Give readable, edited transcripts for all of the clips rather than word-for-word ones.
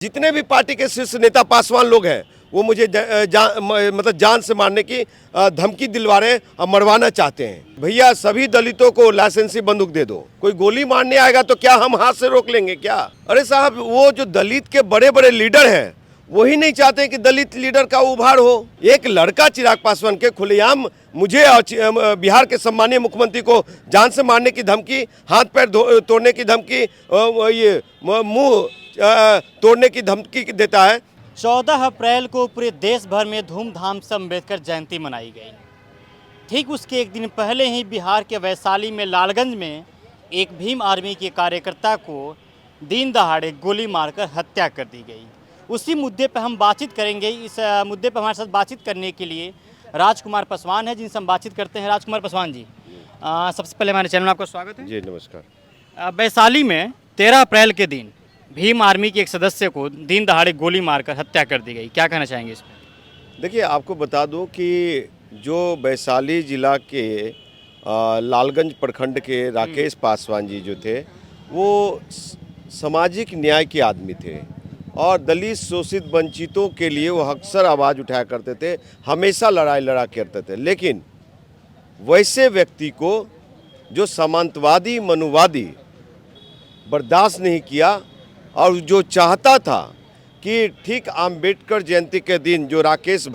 जितने भी पार्टी के शीर्ष नेता पासवान लोग हैं वो मुझे मतलब जान से मारने की धमकी दिलवा रहे हैं और मरवाना चाहते हैं। भैया सभी दलितों को लाइसेंसी बंदूक दे दो, कोई गोली मारने आएगा तो क्या हम हाथ से रोक लेंगे क्या? अरे साहब, वो जो दलित के बड़े बड़े लीडर हैं वही नहीं चाहते कि दलित लीडर का उभार हो। एक लड़का चिराग पासवान के खुलेआम मुझे और बिहार के सम्मानीय मुख्यमंत्री को जान से मारने की धमकी, हाथ पैर तोड़ने की धमकी, ये मुंह तोड़ने की धमकी देता है। 14 अप्रैल को पूरे देश भर में धूमधाम से अम्बेडकर जयंती मनाई गई। ठीक उसके एक दिन पहले ही बिहार के वैशाली में लालगंज में एक भीम आर्मी के कार्यकर्ता को दिन दहाड़े गोली मारकर हत्या कर दी गई। उसी मुद्दे पर हम बातचीत करेंगे। इस मुद्दे पर हमारे साथ बातचीत करने के लिए राजकुमार पासवान है, जिनसे हम बातचीत करते हैं। राजकुमार पासवान जी, सबसे पहले हमारे चैनल में आपका स्वागत है। जी नमस्कार। वैशाली में 13 अप्रैल के दिन भीम आर्मी के एक सदस्य को दिन दहाड़े गोली मारकर हत्या कर दी गई, क्या कहना चाहेंगे इस पर? देखिए, आपको बता दूं कि जो वैशाली जिला के लालगंज प्रखंड के राकेश पासवान जी जो थे वो सामाजिक न्याय के आदमी थे और दलित शोषित वंचितों के लिए वो अक्सर आवाज़ उठाया करते थे, हमेशा लड़ाई लड़ा करते थे। लेकिन वैसे व्यक्ति को जो सामंतवादी मनुवादी बर्दाश्त नहीं किया और जो चाहता था कि ठीक अम्बेडकर जयंती के दिन जो राकेश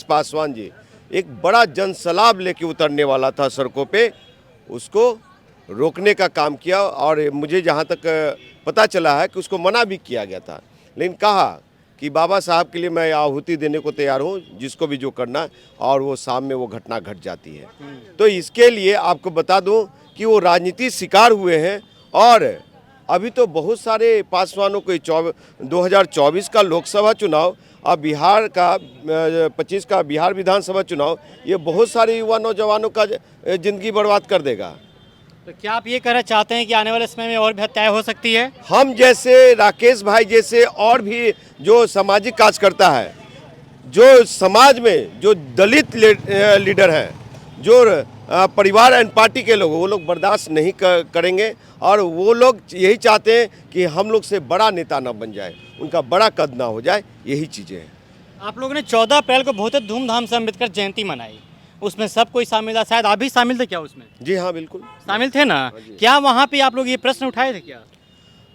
पासवान जी एक बड़ा जनसलाब लेके उतरने वाला था सड़कों पे, उसको रोकने का काम किया। और मुझे जहाँ तक पता चला है कि उसको मना भी किया गया था, लेकिन कहा कि बाबा साहब के लिए मैं आहुति देने को तैयार हूँ, जिसको भी जो करना। और वो शाम में वो घटना घट जाती है। तो इसके लिए आपको बता दूँ कि वो राजनीति शिकार हुए हैं। और अभी तो बहुत सारे पासवानों को 2024 का लोकसभा चुनाव और बिहार का 25 का बिहार विधानसभा चुनाव, ये बहुत सारे युवा नौजवानों का ज़िंदगी बर्बाद कर देगा। तो क्या आप ये कहना चाहते हैं कि आने वाले समय में और भी हत्याएं हो सकती है? हम जैसे राकेश भाई जैसे और भी जो सामाजिक कार्य करता है, जो समाज में जो दलित लीडर हैं, जो परिवार एंड पार्टी के लोग, वो लोग बर्दाश्त नहीं करेंगे। और वो लोग यही चाहते हैं कि हम लोग से बड़ा नेता ना बन जाए, उनका बड़ा कद ना हो जाए, यही चीज़ें हैं। आप लोगों ने 14 अप्रैल को बहुत धूमधाम से अम्बेडकर जयंती मनाई, उसमें सब कोई शामिल था, शायद आप भी शामिल थे क्या उसमें? जी हाँ, बिल्कुल शामिल थे ना। क्या वहाँ पे आप लोग ये प्रश्न उठाए थे क्या?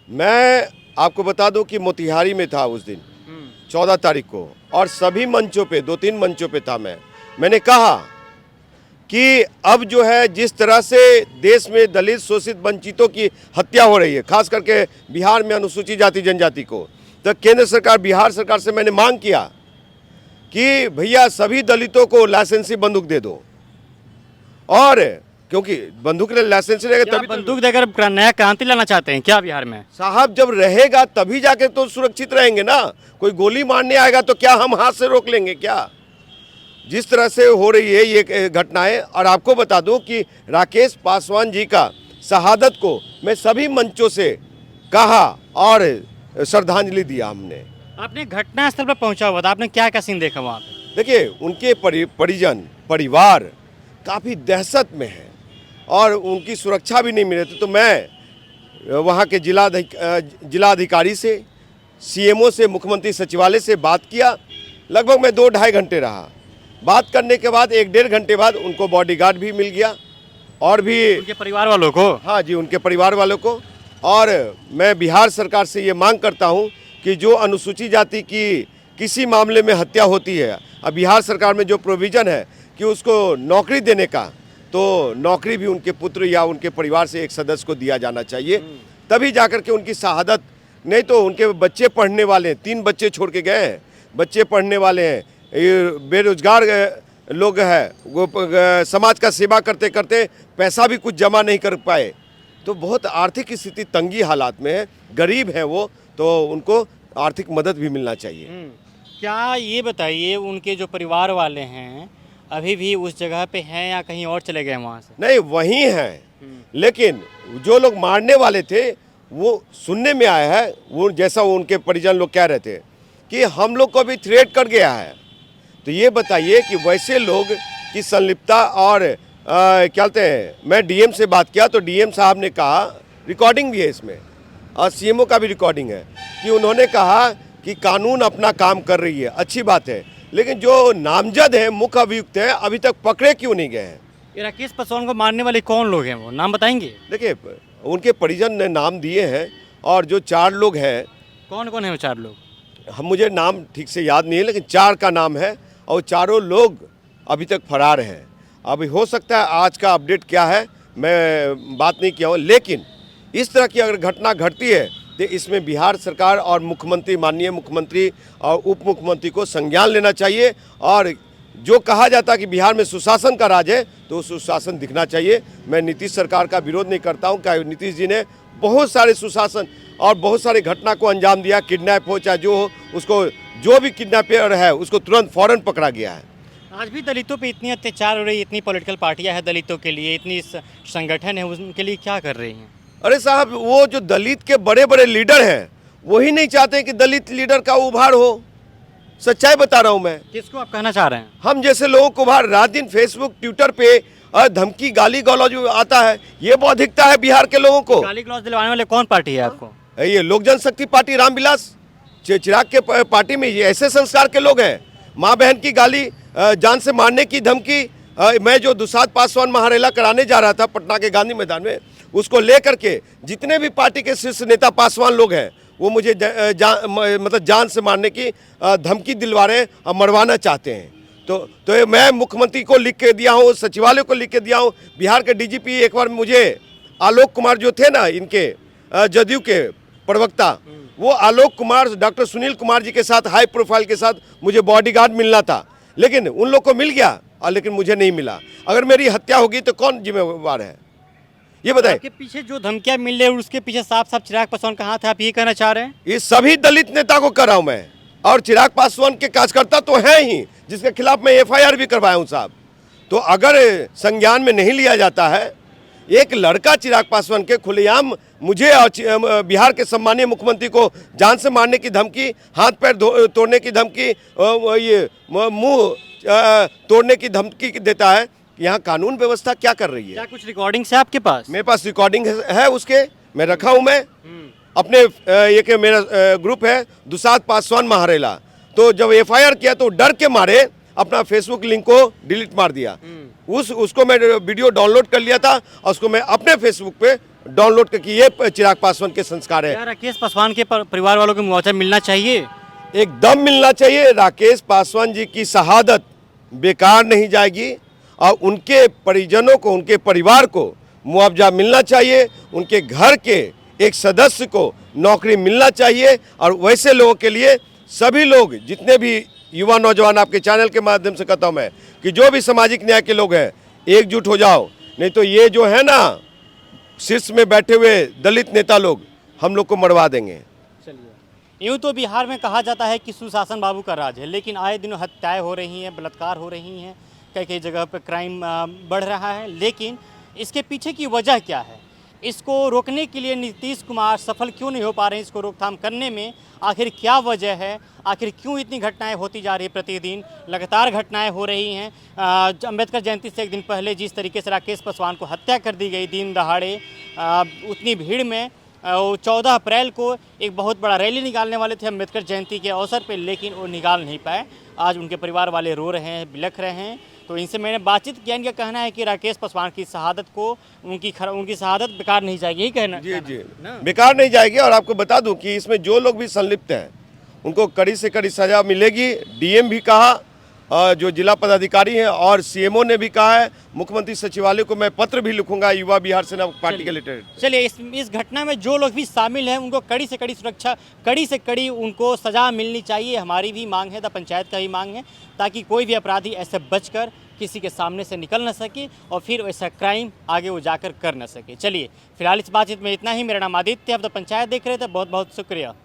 मैं आपको बता दूं कि मोतिहारी में था उस दिन 14 तारीख को, और सभी मंचों पे 2-3 मंचों पे था। मैंने कहा कि अब जो है जिस तरह से देश में दलित शोषित वंचितों की हत्या हो रही है, खास करके बिहार में अनुसूचित जाति जनजाति को, तो केंद्र सरकार बिहार सरकार से मैंने मांग किया कि भैया सभी दलितों को लाइसेंसी बंदूक दे दो। और क्योंकि बंदूक लाइसेंसी रहेगा तभी बंदूक देकर नया क्रांति लाना चाहते हैं क्या बिहार में? साहब, जब रहेगा तभी जाके तो सुरक्षित रहेंगे ना। कोई गोली मारने आएगा तो क्या हम हाथ से रोक लेंगे क्या? जिस तरह से हो रही है ये घटनाएं। और आपको बता दूं कि राकेश पासवान जी का शहादत को मैं सभी मंचों से कहा और श्रद्धांजलि दिया हमने। आपने घटनास्थल पर पहुंचा हुआ था, आपने क्या क्या सीन देखा वहाँ पे? देखिए, उनके परिजन परिवार काफ़ी दहशत में है और उनकी सुरक्षा भी नहीं मिल रही थी। तो मैं वहाँ के जिलाधिकारी से, सीएमओ से, मुख्यमंत्री सचिवालय से बात किया। लगभग मैं 2-2.5 घंटे रहा। बात करने के बाद 1-1.5 घंटे बाद उनको बॉडीगार्ड भी मिल गया और भी उनके परिवार वालों को। हाँ जी, उनके परिवार वालों को। और मैं बिहार सरकार से ये मांग करता हूँ कि जो अनुसूचित जाति की किसी मामले में हत्या होती है, अब बिहार सरकार में जो प्रोविज़न है कि उसको नौकरी देने का, तो नौकरी भी उनके पुत्र या उनके परिवार से एक सदस्य को दिया जाना चाहिए, तभी जाकर के उनकी शहादत। नहीं तो उनके बच्चे पढ़ने वाले हैं, 3 बच्चे छोड़ के गए हैं, बच्चे पढ़ने वाले हैं, बेरोजगार लोग हैं, वो समाज का सेवा करते करते पैसा भी कुछ जमा नहीं कर पाए, तो बहुत आर्थिक स्थिति तंगी हालात में है, गरीब हैं वो, तो उनको आर्थिक मदद भी मिलना चाहिए। क्या ये बताइए, उनके जो परिवार वाले हैं अभी भी उस जगह पे हैं या कहीं और चले गए वहाँ से? नहीं, वहीं हैं, लेकिन जो लोग मारने वाले थे वो सुनने में आया है, वो जैसा वो उनके परिजन लोग कह रहे थे कि हम लोग को भी थ्रेट कर गया है। तो ये बताइए कि वैसे लोग की संलिप्तता। और क्या कहते हैं, मैं डीएम से बात किया तो डीएम साहब ने कहा, रिकॉर्डिंग भी है इसमें और सीएमओ का भी रिकॉर्डिंग है, कि उन्होंने कहा कि कानून अपना काम कर रही है, अच्छी बात है, लेकिन जो नामजद है, मुख्य अभियुक्त है, अभी तक पकड़े क्यों नहीं गए हैं? ये राकेश पासवान को मारने वाले कौन लोग हैं, वो नाम बताएंगे? देखिए, उनके परिजन ने नाम दिए हैं और जो 4 लोग हैं, कौन कौन है वो 4 लोग? हम मुझे नाम ठीक से याद नहीं है, लेकिन 4 का नाम है और चारों लोग अभी तक फरार हैं। अभी हो सकता है आज का अपडेट क्या है मैं बात नहीं किया हूँ, लेकिन इस तरह की अगर घटना घटती है तो इसमें बिहार सरकार और मुख्यमंत्री, माननीय मुख्यमंत्री और उप मुख्यमंत्री को संज्ञान लेना चाहिए। और जो कहा जाता है कि बिहार में सुशासन का राज है, तो सुशासन दिखना चाहिए। मैं नीतीश सरकार का विरोध नहीं करता हूँ, क्या नीतीश जी ने बहुत सारे सुशासन और बहुत सारी घटना को अंजाम दिया, किडनैप हो चाहे जो हो, उसको जो भी किडनैपर है उसको तुरंत फौरन पकड़ा गया है। आज भी दलितों पे इतनी अत्याचार हो रही है, इतनी पॉलिटिकल पार्टियां हैं दलितों के लिए, इतनी संगठन है, उनके लिए क्या कर रही हैं? अरे साहब, वो जो दलित के बड़े बड़े लीडर हैं वही नहीं चाहते कि दलित लीडर का उभार हो। सच्चाई बता रहा हूँ मैं। किसको आप कहना चाह रहे हैं? हम जैसे लोगों को उभार, रात दिन फेसबुक ट्विटर पे धमकी गाली गलौज आता है, ये बौद्धिकता है बिहार के लोगों को। गाली गलौज दिलवाने वाले कौन पार्टी है आपको? ये लोक जनशक्ति पार्टी, रामविलास चिराग के पार्टी में ये ऐसे संस्कार के लोग हैं। माँ बहन की गाली, जान से मारने की धमकी। मैं जो दुसाध पासवान महारेला कराने जा रहा था पटना के गांधी मैदान में, उसको लेकर के जितने भी पार्टी के शीर्ष नेता पासवान लोग हैं वो मुझे मतलब जान से मारने की धमकी दिलवा रहे हैं और मरवाना चाहते हैं। तो मैं मुख्यमंत्री को लिख के दिया हूँ, सचिवालय को लिख के दिया हूँ। बिहार के डीजीपी एक बार मुझे आलोक कुमार जो थे ना, इनके जदयू के प्रवक्ता, वो आलोक कुमार डॉक्टर सुनील कुमार जी के साथ हाई प्रोफाइल के साथ मुझे बॉडीगार्ड मिलना था, लेकिन उन लोग को मिल गया और लेकिन मुझे नहीं मिला। अगर मेरी हत्या होगी तो कौन जिम्मेवार है, ये बताएं। आपके पीछे जो धमकियां मिल रही है उसके पीछे साफ साफ चिराग पासवान का हाथ है, आप ये कहना चाह रहे हैं? ये सभी दलित नेता को कर रहा हूं मैं, और चिराग पासवान के कार्यकर्ता तो हैं ही, जिसके खिलाफ मैं एफआईआर भी करवाया हूं साहब। तो अगर संज्ञान में नहीं लिया जाता है, एक लड़का चिराग पासवान के खुलेआम मुझे और बिहार के सम्मानीय मुख्यमंत्री को जान से मारने की धमकी, हाथ पैर तोड़ने की धमकी, ये मुंह तोड़ने की धमकी देता है, यहाँ कानून व्यवस्था क्या कर रही है? क्या कुछ रिकॉर्डिंग्स है आपके पास? मेरे पास रिकॉर्डिंग है उसके, मैं रखा हूँ मैं अपने एक मेरा ग्रुप है दुसाध पासवान महारेला, तो जब एफआईआर किया तो डर के मारे अपना फेसबुक लिंक को डिलीट मार दिया। उसको मैं वीडियो डाउनलोड कर लिया था और उसको मैं अपने फेसबुक पे डाउनलोड करके, ये चिराग पासवान के संस्कार है। क्या राकेश पासवान के परिवार वालों को मुआवजा मिलना चाहिए? एकदम मिलना चाहिए। राकेश पासवान जी की शहादत बेकार नहीं जाएगी और उनके परिजनों को, उनके परिवार को मुआवजा मिलना चाहिए। उनके घर के एक सदस्य को नौकरी मिलना चाहिए। और वैसे लोगों के लिए सभी लोग, जितने भी युवा नौजवान, आपके चैनल के माध्यम से कहता हूँ मैं कि जो भी सामाजिक न्याय के लोग हैं, एकजुट हो जाओ, नहीं तो ये जो है ना शीर्ष में बैठे हुए दलित नेता लोग हम लोग को मरवा देंगे। चलिए, यूँ तो बिहार में कहा जाता है कि सुशासन बाबू का राज है, लेकिन आए दिनों हत्याएं हो रही हैं, बलात्कार हो रही हैं, कई कई जगह पर क्राइम बढ़ रहा है। लेकिन इसके पीछे की वजह क्या है? इसको रोकने के लिए नीतीश कुमार सफल क्यों नहीं हो पा रहे हैं? इसको रोकथाम करने में आखिर क्या वजह है? आखिर क्यों इतनी घटनाएं होती जा रही है? प्रतिदिन लगातार घटनाएं हो रही हैं। अंबेडकर जयंती से एक दिन पहले जिस तरीके से राकेश पासवान को हत्या कर दी गई दिन दहाड़े, उतनी भीड़ में 14 अप्रैल को एक बहुत बड़ा रैली निकालने वाले थे अंबेडकर जयंती के अवसर पर, लेकिन वो निकाल नहीं पाए। आज उनके परिवार वाले रो रहे हैं, बिलख रहे हैं। तो इनसे मैंने बातचीत किया, इनका कहना है कि राकेश पासवान की शहादत को, उनकी शहादत बेकार नहीं जाएगी, यही कहना। जी बेकार नहीं जाएगी। और आपको बता दूं कि इसमें जो लोग भी संलिप्त हैं उनको कड़ी से कड़ी सजा मिलेगी। डीएम भी कहा, जो जिला पदाधिकारी हैं, और सीएमओ ने भी कहा है। मुख्यमंत्री सचिवालय को मैं पत्र भी लिखूंगा युवा बिहार सेना पार्टी के रिलेटेड। चलिए, इस घटना में जो लोग भी शामिल हैं उनको कड़ी से कड़ी सुरक्षा, कड़ी से कड़ी उनको सजा मिलनी चाहिए। हमारी भी मांग है, पंचायत का भी मांग है, ताकि कोई भी अपराधी ऐसे बचकर किसी के सामने से निकल न सके और फिर ऐसा क्राइम आगे वो जाकर कर न सके। चलिए, फिलहाल इस बातचीत में इतना ही। मेरा नाम आदित्य, अब पंचायत देख रहे थे। बहुत बहुत शुक्रिया।